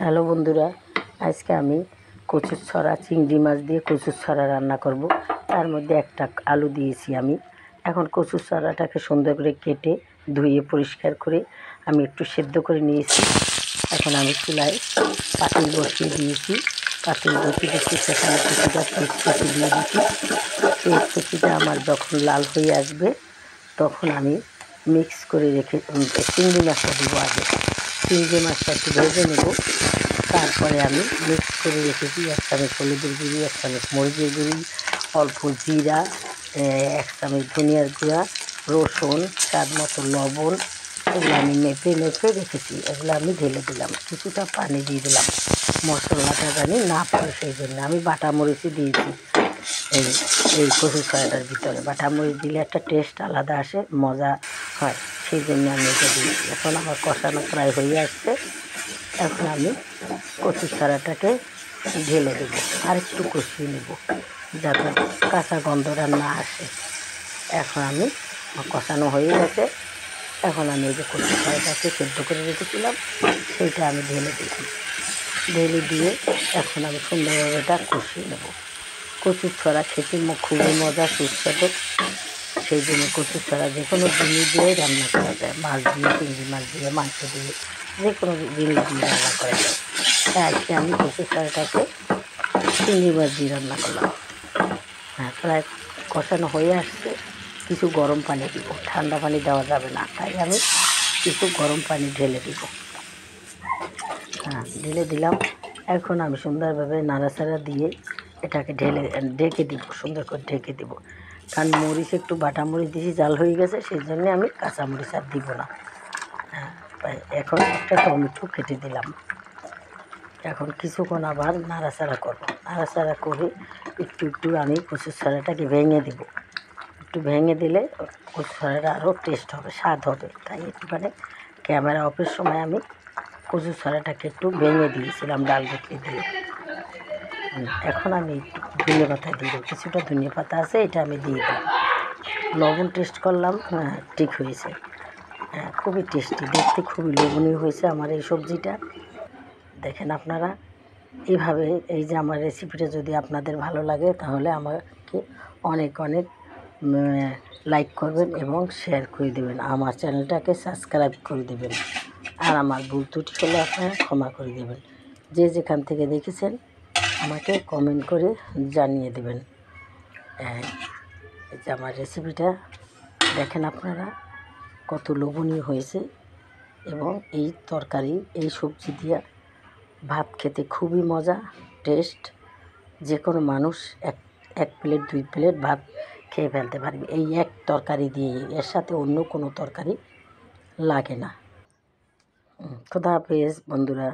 Hello বন্ধুরা, আজকে আমি কচুর ছড়া চিংড়ি মাছ দিয়ে কচুর ছড়া রান্না করব। তার মধ্যে একটা আলু দিয়েছি আমি। এখন কচুর ছড়াটাকে সুন্দর করে কেটে ধুয়ে পরিষ্কার করে আমি একটু সেদ্ধ করে নিয়েছি। এখন আমি চুলায় পাতিল বসিয়ে দিয়েছি। পাতিল বসিয়ে দিচ্ছি, সেখানে কিছুটা পেঁয়াজ কুচি দিয়ে দিচ্ছি। পেঁয়াজ কুচিটা আমার যখন লাল হয়ে আসবে তখন আমি মিক্স করে রেখে চিংড়ি মাছটা দেবো আগে। চিংড়ি মাছটা একটু ভেজে নেব। তারপরে আমি মিক্স করে রেখেছি 1 চামচ হলুদের গুঁড়ি, 1 চামচ মরিচের গুঁড়ি, অল্প জিরা, 1 চামচ ধনিয়ার গুঁড়া, রসুন, স্বাদ মতো লবণ, এগুলো আমি মেপে রেখেছি। এগুলো আমি ঢেলে দিলাম, কিছুটা পানি দিয়ে দিলাম। মশলাটা জানি না পড়ে সেই জন্য আমি বাটা মরিচই দিয়েছি। এই এই কচু ছড়াটার ভিতরে বাটা মরিচ দিলে একটা টেস্ট আলাদা আসে, মজা হয়, সেই জন্য আমি এটা দিয়েছি। এখন আমার কষানো প্রায় হয়ে আসছে। এখন আমি কচু ছড়াটাকে ঢেলে দেবো, আর একটু কষিয়ে নেব যাতে কাঁচা গন্ধটা না আসে। এখন আমি কষানো হয়ে গেছে। এখন আমি এই যে কচু ছড়াটাকে সেদ্ধ করে রেখেছিলাম সেইটা আমি ঢেলে দিলাম। ঢেলে দিয়ে এখন আমি সুন্দরভাবে এটা কষিয়ে নেব। কচুর ছড়া খেতে খুবই মজা, সুস্বাদু। সেই জন্য কচুর ছড়া যে কোনো জিনিস দিয়েই রান্না করা যায়, মাছ দিয়ে, চিংড়ি মাছ দিয়ে, মাংস দিয়ে, যে কোনো জিনিস দিয়ে রান্না করা যায়। তাই আজকে আমি কচুর ছড়াটাকে চিংড়ি মাছ দিয়ে রান্না করলাম। হ্যাঁ, প্রায় কষানো হয়ে আসছে। কিছু গরম পানি দিব, ঠান্ডা পানি দেওয়া যাবে না, তাই আমি কিছু গরম পানি ঢেলে দিব। হ্যাঁ, ঢেলে দিলাম। এখন আমি সুন্দরভাবে নাড়াচাড়া দিয়ে এটাকে ঢেকে দিব, সুন্দর করে ঢেকে দিব। কারণ মরিচ একটু বাটা মরিচ দিয়েছি, জাল হয়ে গেছে, সেই জন্যে আমি কাঁচা মরিচ আর দিব না। হ্যাঁ, এখন একটা টমেটো কেটে দিলাম। এখন কিছুক্ষণ আবার নাড়াচাড়া করব। নাড়াচাড়া করে একটু আমি কচুর ছড়াটাকে ভেঙে দিব। একটু ভেঙে দিলে কচুর ছড়াটা আরও টেস্ট হবে, স্বাদ হবে। তাই একটুখানি ক্যামেরা অফের সময় আমি কচুর ছড়াটাকে একটু ভেঙে দিয়েছিলাম ডাল গুটলি দিয়ে। এখন আমি একটু ধনিয়া পাতা দিয়ে দেবো, কিছুটা ধনিয়া পাতা আছে, এটা আমি দিয়ে দিলাম। লবণ টেস্ট করলাম, হ্যাঁ ঠিক হয়েছে। হ্যাঁ, খুবই টেস্টি, দেখতে খুবই লোভনীয় হয়েছে আমার এই সবজিটা। দেখেন আপনারা এইভাবে, এই যে আমার রেসিপিটা যদি আপনাদের ভালো লাগে তাহলে আমাকে অনেক লাইক করবেন এবং শেয়ার করে দেবেন। আমার চ্যানেলটাকে সাবস্ক্রাইব করে দেবেন। আর আমার ভুল ত্রুটি হলে আপনারা ক্ষমা করে দেবেন। যে যেখান থেকে দেখেছেন আমাকে কমেন্ট করে জানিয়ে দেবেন। এই যে আমার রেসিপিটা দেখেন আপনারা কত লোভনীয় হয়েছে। এবং এই তরকারি, এই সবজি দিয়ে ভাত খেতে খুবই মজা, টেস্ট। যে কোনো মানুষ এক প্লেট 2 প্লেট ভাত খেয়ে ফেলতে পারবে এই এক তরকারি দিয়ে। এর সাথে অন্য কোনো তরকারি লাগে না। খোদা হাফেজ বন্ধুরা।